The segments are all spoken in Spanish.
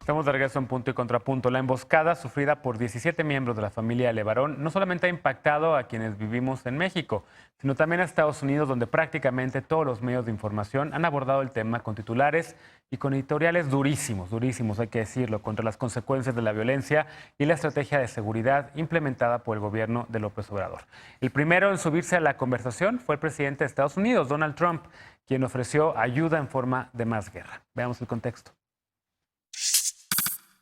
Estamos de regreso en Punto y Contrapunto. La emboscada sufrida por 17 miembros de la familia Levarón no solamente ha impactado a quienes vivimos en México, sino también a Estados Unidos, donde prácticamente todos los medios de información han abordado el tema con titulares y con editoriales durísimos, hay que decirlo, contra las consecuencias de la violencia y la estrategia de seguridad implementada por el gobierno de López Obrador. El primero en subirse a la conversación fue el presidente de Estados Unidos, Donald Trump, quien ofreció ayuda en forma de más guerra. Veamos el contexto.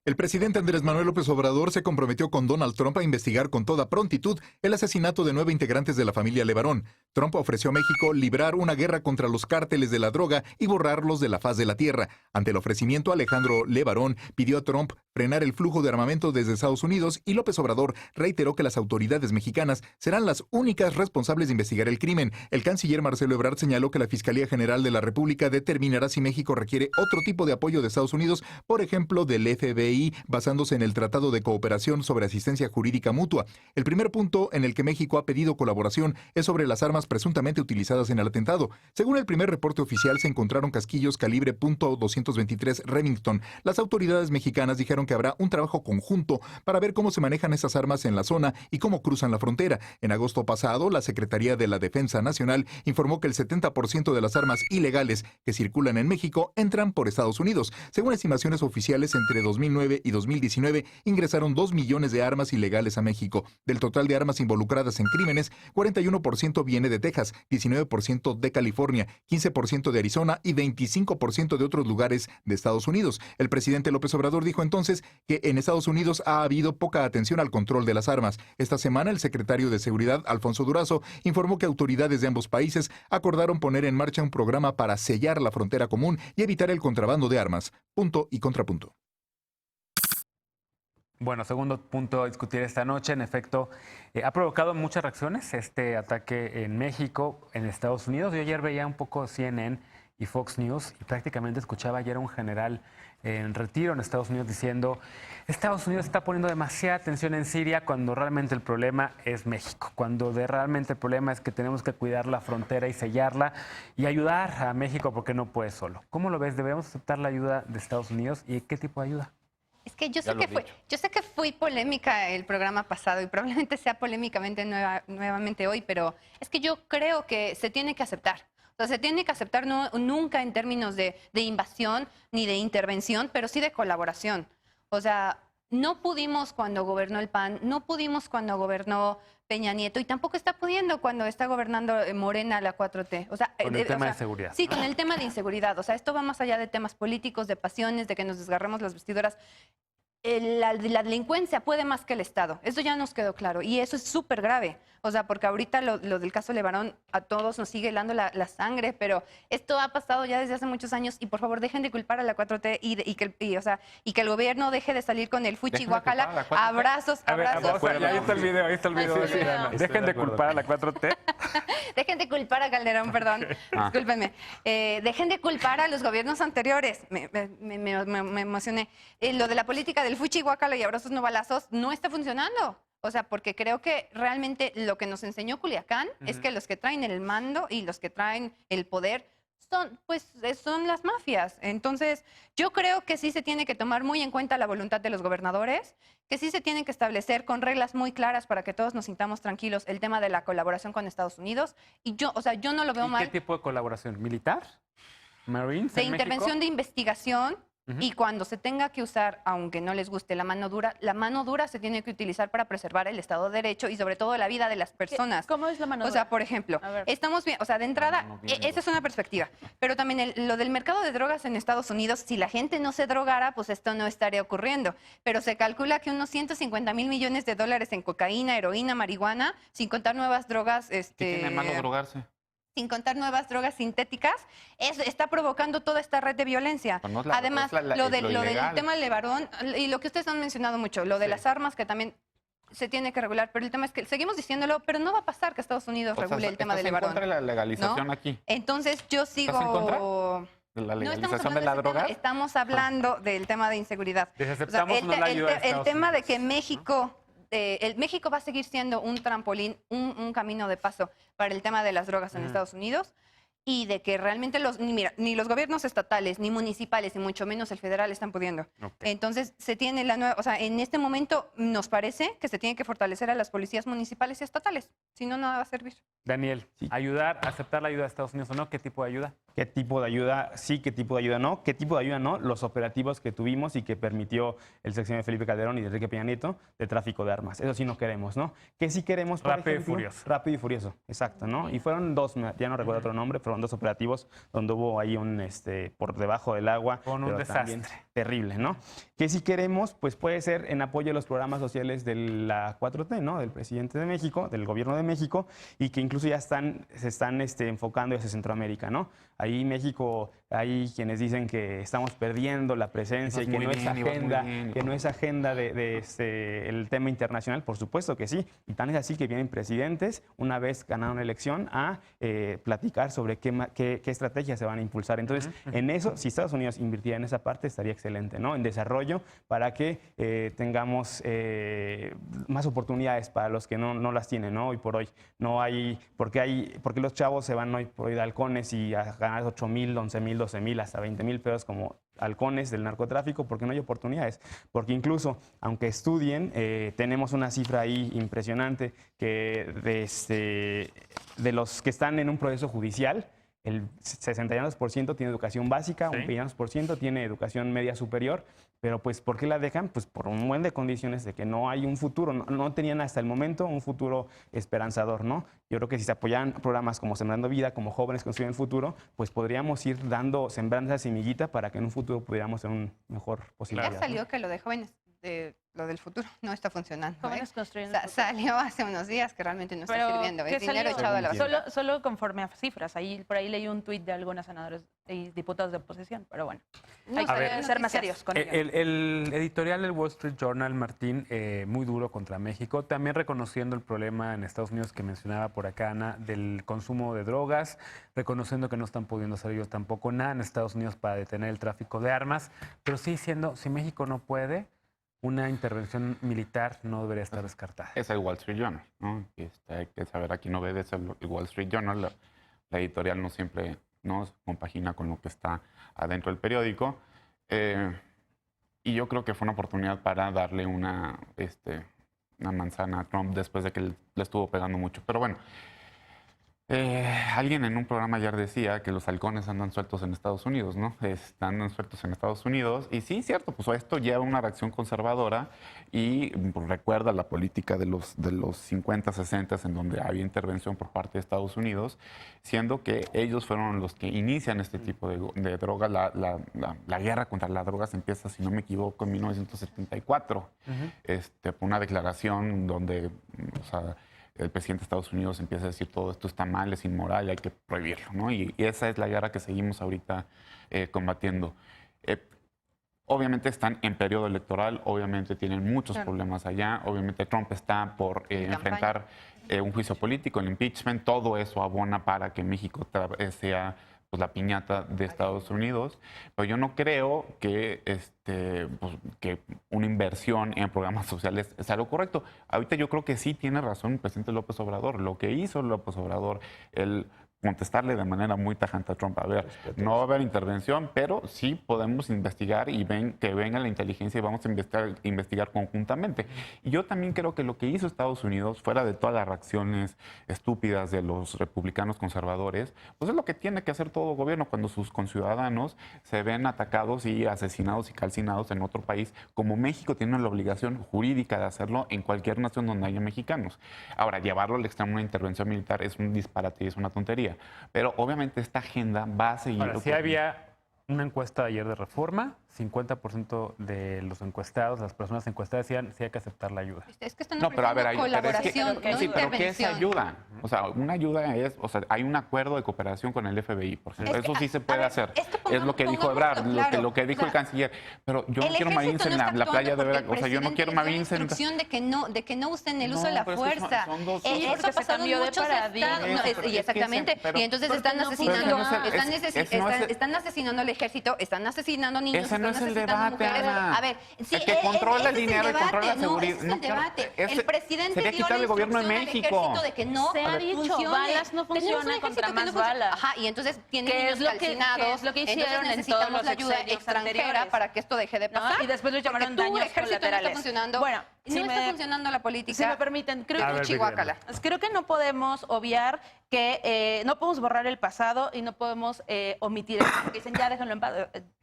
El presidente Andrés Manuel López Obrador se comprometió con Donald Trump a investigar con toda prontitud el asesinato de 9 integrantes de la familia Levarón. Trump ofreció a México librar una guerra contra los cárteles de la droga y borrarlos de la faz de la tierra. Ante el ofrecimiento, Alejandro Levarón pidió a Trump frenar el flujo de armamento desde Estados Unidos y López Obrador reiteró que las autoridades mexicanas serán las únicas responsables de investigar el crimen. El canciller Marcelo Ebrard señaló que la Fiscalía General de la República determinará si México requiere otro tipo de apoyo de Estados Unidos, por ejemplo, del FBI, basándose en el Tratado de Cooperación sobre Asistencia Jurídica Mutua. El primer punto en el que México ha pedido colaboración es sobre las armas presuntamente utilizadas en el atentado. Según el primer reporte oficial, se encontraron casquillos calibre .223 Remington. Las autoridades mexicanas dijeron que habrá un trabajo conjunto para ver cómo se manejan esas armas en la zona y cómo cruzan la frontera. En agosto pasado, la Secretaría de la Defensa Nacional informó que el 70% de las armas ilegales que circulan en México entran por Estados Unidos. Según estimaciones oficiales, entre 2009 y 2019 ingresaron 2 millones de armas ilegales a México. Del total de armas involucradas en crímenes, 41% viene de Texas, 19% de California, 15% de Arizona y 25% de otros lugares de Estados Unidos. El presidente López Obrador dijo entonces que en Estados Unidos ha habido poca atención al control de las armas. Esta semana, el secretario de Seguridad, Alfonso Durazo, informó que autoridades de ambos países acordaron poner en marcha un programa para sellar la frontera común y evitar el contrabando de armas. Punto y contrapunto. Bueno, segundo punto a discutir esta noche. En efecto, ha provocado muchas reacciones este ataque en México, en Estados Unidos. Yo ayer veía un poco CNN y Fox News y prácticamente escuchaba ayer a un general en retiro en Estados Unidos diciendo Estados Unidos está poniendo demasiada atención en Siria cuando realmente el problema es México, cuando realmente el problema es que tenemos que cuidar la frontera y sellarla y ayudar a México porque no puede solo. ¿Cómo lo ves? ¿Debemos aceptar la ayuda de Estados Unidos y qué tipo de ayuda? Es que yo sé que fui polémica el programa pasado y probablemente sea polémicamente nuevamente hoy, pero es que yo creo que se tiene que aceptar. O sea, se tiene que aceptar nunca en términos de invasión ni de intervención, pero sí de colaboración. O sea, no pudimos cuando gobernó el PAN, no pudimos cuando gobernó Peña Nieto y tampoco está pudiendo cuando está gobernando Morena la 4T. O sea, con el tema de seguridad. Sí, con el tema de inseguridad. O sea, esto va más allá de temas políticos, de pasiones, de que nos desgarremos las vestiduras. La delincuencia puede más que el Estado. Eso ya nos quedó claro. Y eso es súper grave. O sea, porque ahorita lo del caso Levarón a todos nos sigue helando la sangre, pero esto ha pasado ya desde hace muchos años y por favor dejen de culpar a la 4T y que el gobierno deje de salir con el fuchi guacala. Abrazos. Ahí está el video, Dejen de culpar a la 4T. Dejen de culpar a Calderón, perdón. Discúlpenme. Dejen de culpar a los gobiernos anteriores. Me emocioné. Lo de la política del fuchi guacala y abrazos no balazos no está funcionando. O sea, porque creo que realmente lo que nos enseñó Culiacán es que los que traen el mando y los que traen el poder son las mafias. Entonces, yo creo que sí se tiene que tomar muy en cuenta la voluntad de los gobernadores, que sí se tienen que establecer con reglas muy claras para que todos nos sintamos tranquilos el tema de la colaboración con Estados Unidos. Y yo no lo veo mal. ¿Qué tipo de colaboración? ¿Militar? ¿Marines? De intervención de investigación. Y cuando se tenga que usar, aunque no les guste la mano dura se tiene que utilizar para preservar el Estado de Derecho y sobre todo la vida de las personas. ¿Cómo es la mano dura? O sea, por ejemplo, estamos bien, o sea, de entrada, esa es una perspectiva. Pero también lo del mercado de drogas en Estados Unidos, si la gente no se drogara, pues esto no estaría ocurriendo. Pero se calcula que unos 150,000 millones de dólares en cocaína, heroína, marihuana, sin contar nuevas drogas. ¿Qué tiene malo drogarse? Sin contar nuevas drogas sintéticas, está provocando toda esta red de violencia. Pues no Además, lo del tema del Levarón, y lo que ustedes han mencionado mucho, lo de las armas, que también se tiene que regular, pero el tema es que seguimos diciéndolo, pero no va a pasar que Estados Unidos regule el tema del Levarón. ¿Estás en contra de la legalización aquí? Entonces, yo sigo... ¿Estás en contra de la legalización de la droga? Estamos hablando del tema de inseguridad. El tema de que México va a seguir siendo un trampolín, un camino de paso para el tema de las drogas en Estados Unidos. y de que realmente ni los gobiernos estatales, ni municipales, y mucho menos el federal están pudiendo. Okay. Entonces, se tiene la nueva, o sea, en este momento nos parece que se tiene que fortalecer a las policías municipales y estatales, si no, nada va a servir. Daniel, Sí. ayudar, aceptar la ayuda de Estados Unidos o no, ¿qué tipo de ayuda? ¿Qué tipo de ayuda sí, qué tipo de ayuda no? ¿Qué tipo de ayuda no? Los operativos que tuvimos y que permitió el sexenio de Felipe Calderón y de Enrique Peña Nieto de tráfico de armas. Eso sí no queremos, ¿no? ¿Qué sí queremos? Por Rápido y ejemplo? Furioso. Rápido y Furioso, exacto, ¿no? Y fueron dos, ya no recuerdo otro nombre, fueron dos operativos donde hubo ahí por debajo del agua. Con un pero también desastre. terrible, ¿no? ¿Qué sí queremos? Pues puede ser en apoyo a los programas sociales de la 4T, ¿no? Del presidente de México, del gobierno de México, y que incluso ya se están enfocando hacia Centroamérica, ¿no? Ahí México, hay quienes dicen que estamos perdiendo la presencia y que no es agenda, el tema internacional, por supuesto que sí. Y tan es así que vienen presidentes, una vez ganaron la elección, a platicar sobre qué estrategias se van a impulsar. Entonces, en eso, si Estados Unidos invirtiera en esa parte, estaría excelente, ¿no? En desarrollo, para que tengamos más oportunidades para los que no las tienen, ¿no? Hoy por hoy no hay, porque los chavos se van hoy por hoy de halcones y a ganar 8,000, 11,000, 12,000, hasta 20,000 pesos como halcones del narcotráfico, porque no hay oportunidades. Porque incluso, aunque estudien, tenemos una cifra ahí impresionante que de los que están en un proceso judicial, el 62% tiene educación básica, Sí. un 22% tiene educación media superior, pero pues ¿por qué la dejan? Pues por un buen de condiciones de que no hay un futuro, no tenían hasta el momento un futuro esperanzador, ¿no? Yo creo que si se apoyaran programas como Sembrando Vida, como Jóvenes Construyen el Futuro, pues podríamos ir sembrando esa semillita para que en un futuro pudiéramos tener una mejor posibilidad. Ya salió que lo de jóvenes, lo del futuro, no está funcionando. Jóvenes construyendo el futuro. Salió hace unos días que realmente no está sirviendo. ¿qué Es dinero salió? echado a la basura. Solo conforme a cifras. Por ahí leí un tuit de algunos senadores y diputados de oposición, pero bueno. No, Hay a ver, que ser más serios con ello. El editorial del Wall Street Journal, Martín, muy duro contra México, también reconociendo el problema en Estados Unidos que mencionaba por acá, Ana, del consumo de drogas, reconociendo que no están pudiendo hacer ellos tampoco nada en Estados Unidos para detener el tráfico de armas, pero sí diciendo, si México no puede, una intervención militar no debería estar descartada. Es el Wall Street Journal, ¿no? Hay que saber a quién obedece el Wall Street Journal. La editorial no siempre no compagina con lo que está adentro del periódico. Y yo creo que fue una oportunidad para darle una manzana a Trump después de que le estuvo pegando mucho. Pero bueno, alguien en un programa ayer decía que los halcones andan sueltos en Estados Unidos, ¿no? Andan sueltos en Estados Unidos. Y sí, cierto, pues esto lleva una reacción conservadora y pues, recuerda la política de los 50, 60 en donde había intervención por parte de Estados Unidos, siendo que ellos fueron los que inician este tipo de droga. La guerra contra las drogas empieza, si no me equivoco, en 1974, por una declaración donde, o sea, el presidente de Estados Unidos empieza a decir todo esto está mal, es inmoral y hay que prohibirlo, ¿no? Y esa es la guerra que seguimos ahorita combatiendo. Obviamente están en periodo electoral, obviamente tienen muchos problemas allá, obviamente Trump está por enfrentar un juicio político, el impeachment, todo eso abona para que México sea pues, la piñata de Estados Unidos, pero yo no creo que, que una inversión en programas sociales es algo correcto. Ahorita yo creo que sí tiene razón el presidente López Obrador. Lo que hizo López Obrador, el contestarle de manera muy tajante a Trump, a ver, no va a haber intervención, pero sí podemos investigar y que venga la inteligencia y vamos a investigar conjuntamente. Y yo también creo que lo que hizo Estados Unidos, fuera de todas las reacciones estúpidas de los republicanos conservadores, pues es lo que tiene que hacer todo gobierno cuando sus conciudadanos se ven atacados y asesinados y calcinados en otro país, como México tiene la obligación jurídica de hacerlo en cualquier nación donde haya mexicanos. Ahora, llevarlo al extremo una intervención militar es un disparate y es una tontería. Pero obviamente esta agenda va a seguir. Ahora, sí había una encuesta ayer de Reforma, 50% de los encuestados, las personas encuestadas decían sí hay que aceptar la ayuda. Es que están No, pero a ver, colaboración, no sí, pero ¿qué es intervención. ayuda? O sea, una ayuda es, o sea, hay un acuerdo de cooperación con el FBI, por ejemplo. Eso sí se puede hacer. Es lo que dijo Ebrard, lo que dijo el canciller. Pero yo no quiero marines en la playa de Veracruz. O sea, yo no quiero marines en... instrucción de que no usen el uso de la fuerza. Eso ha pasado en muchos estados. Y exactamente. Y entonces están asesinando al ejército, están asesinando niños, no es el necesitando debate, mujeres. Ana. A ver, sí, El que controla ese el es dinero y debate. controla la No, seguridad. ese es el No, claro, debate. ese El presidente sería dio la quitarle el gobierno de instrucción al México. ejército de que no Se ha dicho, funcione. balas no Tenemos un funcionan ejército contra que más no funciona. balas. Ajá, y entonces tienen Que niños es lo que calcinados. hicieron entonces en todos necesitamos los la ayuda sexenios extranjera anteriores. para que esto deje de ¿no? pasar. Y después lo Porque llamaron tu daños ejército no está colaterales. funcionando. Bueno, no si está me- funcionando la política. Si me permiten, creo A que ver, Chihuahua. Creo que no podemos obviar que no podemos borrar el pasado y no podemos omitir eso, porque dicen ya déjenlo en paz.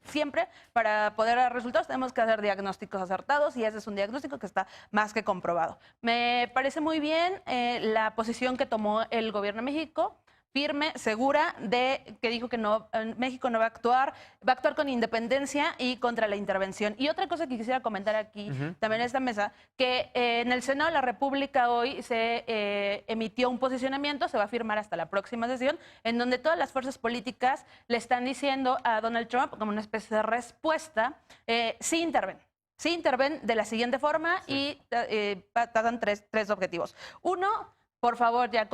Siempre para poder dar resultados tenemos que hacer diagnósticos acertados y ese es un diagnóstico que está más que comprobado. Me parece muy bien la posición que tomó el gobierno de México, firme, segura, de que dijo que no, México no va a actuar con independencia y contra la intervención. Y otra cosa que quisiera comentar aquí, también en esta mesa, que en el Senado de la República hoy se emitió un posicionamiento, se va a firmar hasta la próxima sesión, en donde todas las fuerzas políticas le están diciendo a Donald Trump, como una especie de respuesta, sí interven. Sí interven de la siguiente forma y tratan tres objetivos. Uno, por favor, ya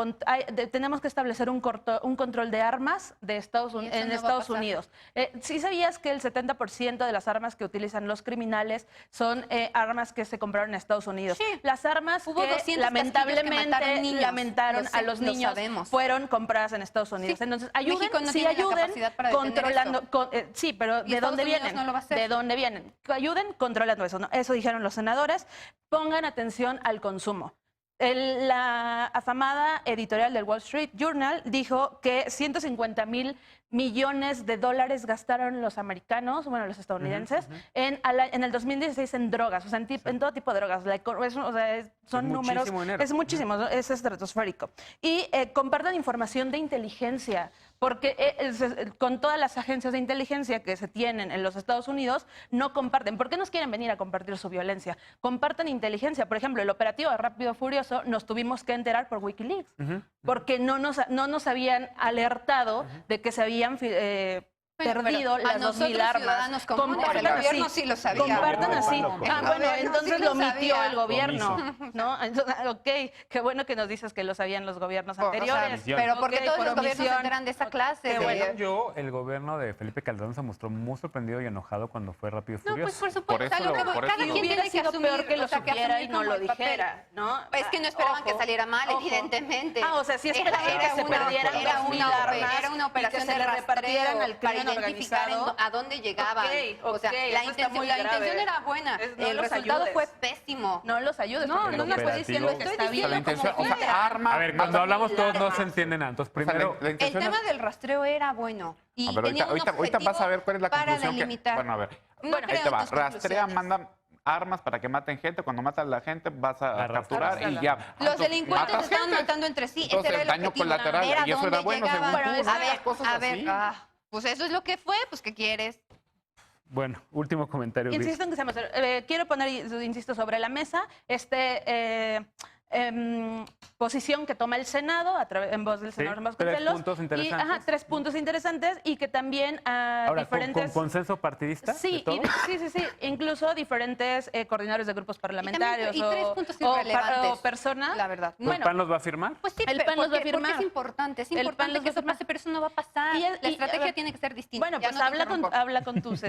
tenemos que establecer un control de armas de en Estados Unidos. ¿Sí sabías que el 70% de las armas que utilizan los criminales son armas que se compraron en Estados Unidos? Sí. Las armas Hubo que 200 lamentablemente casquillos que mataron niños. lamentaron Lo sé, a los lo niños sabemos. fueron compradas en Estados Unidos. Sí. Entonces, ayuden, México no sí tiene la ayuden capacidad para detener controlando. esto. Sí, pero Y ¿de Estados dónde Unidos vienen? no lo va a hacer. ¿De dónde vienen? Ayuden controlando eso, ¿no? Eso dijeron los senadores. Pongan atención al consumo. La afamada editorial del Wall Street Journal dijo que 150,000 millones de dólares gastaron los americanos, bueno, los estadounidenses, en el 2016 en drogas, o sea, en todo tipo de drogas. Son números, muchísimo dinero. es muchísimo, ¿no? Es estratosférico. Y compartan información de inteligencia, porque con todas las agencias de inteligencia que se tienen en los Estados Unidos, no comparten. ¿Por qué nos quieren venir a compartir su violencia? Compartan inteligencia. Por ejemplo, el operativo de Rápido Furioso nos tuvimos que enterar por Wikileaks, porque no nos habían alertado de que se habían perdido Pero a las 2,000 nosotros, armas. ciudadanos comunes, Compartan el gobierno así. sí lo sabía. Compartan así. El Bueno, gobierno entonces sí lo lo omitió sabía. el gobierno, ¿no? Entonces, ok, qué bueno que nos dices que lo sabían los gobiernos anteriores. Pero ¿por qué Ok, todos por los gobiernos se omisión. enteran de esa clase? Qué de- bueno. Yo, el gobierno de Felipe Calderón se mostró muy sorprendido y enojado cuando fue Rápido y No, Furioso. pues por Por supuesto. eso a lo que lo- por cada eso quien lo- Hubiera tiene que sido asumir, peor que lo o sea, que supiera y asumir no como lo el papel. dijera, ¿no? Es que no esperaban que Ojo, saliera mal, ojo. evidentemente. O sea, sí esperaban que se perdieran era 2,000 una, armas era una y que operación se de le repartieran rastreo al para crimen identificar organizado. a dónde llegaban. Ok, o sea, ok, la eso está intención, muy la grave. intención era buena. No El los resultado ayudes. fue pésimo. No los ayudes. No, porque no, lo no, que pues, estoy diciendo lo que estoy está bien. La diciendo intención, como o sea, quiera. armas. A ver, cuando más- hablamos todos no armas. se entiende nada. Entonces, O sea, primero, la El intención tema es- del rastreo era bueno. Y A ver, tenía un ahorita vas a ver cuál es la objetivo para conclusión. delimitar. Bueno, a ver. No Bueno, Ahí creo te en va. tus Rastrea, conclusiones. manda armas para que maten gente. Cuando matan a la gente vas a Arrastrar. capturar y Arrastrarla. ya. Los Entonces, delincuentes se matas estaban gente. matando entre sí. Ese Entonces, era el daño objetivo. colateral, Era y eso era dónde bueno, según llegaban. tú, A ¿no? ver, Cosas a ver. así. Pues eso es lo que fue, pues ¿qué quieres? bueno, último comentario. Vic. Insisto en que seamos. Quiero poner, insisto, sobre la mesa posición que toma el Senado en voz del senador Vasconcelos. 3 puntos interesantes. 3 puntos interesantes y que también a Ahora, diferentes... ¿con consenso partidista? Sí, de todos? sí. Incluso diferentes coordinadores de grupos parlamentarios y 3 puntos o irrelevantes, personas. la verdad. ¿El PAN los va a firmar? Pues sí, El PAN los va a porque firmar. es importante El PAN los que va a eso firmar. pase, pero eso no va a pasar. Y La a estrategia ver, tiene que ser distinta. Bueno, Ya pues no te habla interrumpo. con tus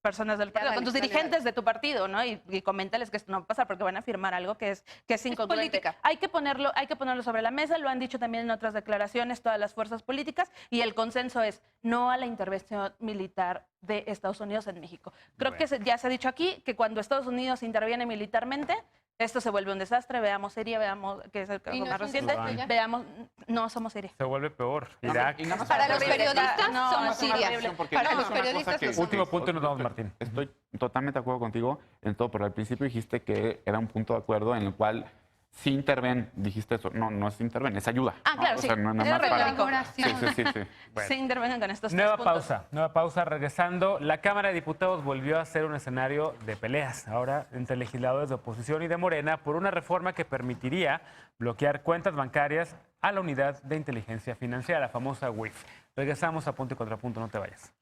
personas del partido, dale, con tus dale, dirigentes de tu partido, ¿no? Y coméntales que esto no va a pasar porque van a firmar algo que es incongruente. política. Hay que ponerlo sobre la mesa, lo han dicho también en otras declaraciones todas las fuerzas políticas y el consenso es no a la intervención militar de Estados Unidos en México. Creo que ya se ha dicho aquí que cuando Estados Unidos interviene militarmente, esto se vuelve un desastre. Veamos Siria, veamos que es el caso ¿Y no más es un reciente. desastre ya? Veamos, no somos Siria. Se vuelve peor. No, Irak. y nada más Para los ver- periodistas No, somos es una Siria. horrible, porque Para es los una cosa periodistas que- somos Último punto y nos vamos, Martín. Estoy totalmente de acuerdo contigo en todo, pero al principio dijiste que era un punto de acuerdo en el cual sí interven, dijiste eso. No es interven, es ayuda. Ah, ¿no? claro, O sea, sí. no es Era más para- retórico. Ahora sí. Sí. Se intervengan con estos Nueva 3 puntos. pausa, regresando. La Cámara de Diputados volvió a ser un escenario de peleas, ahora entre legisladores de oposición y de Morena, por una reforma que permitiría bloquear cuentas bancarias a la Unidad de Inteligencia Financiera, la famosa UIF. Regresamos a Punto y Contrapunto, no te vayas.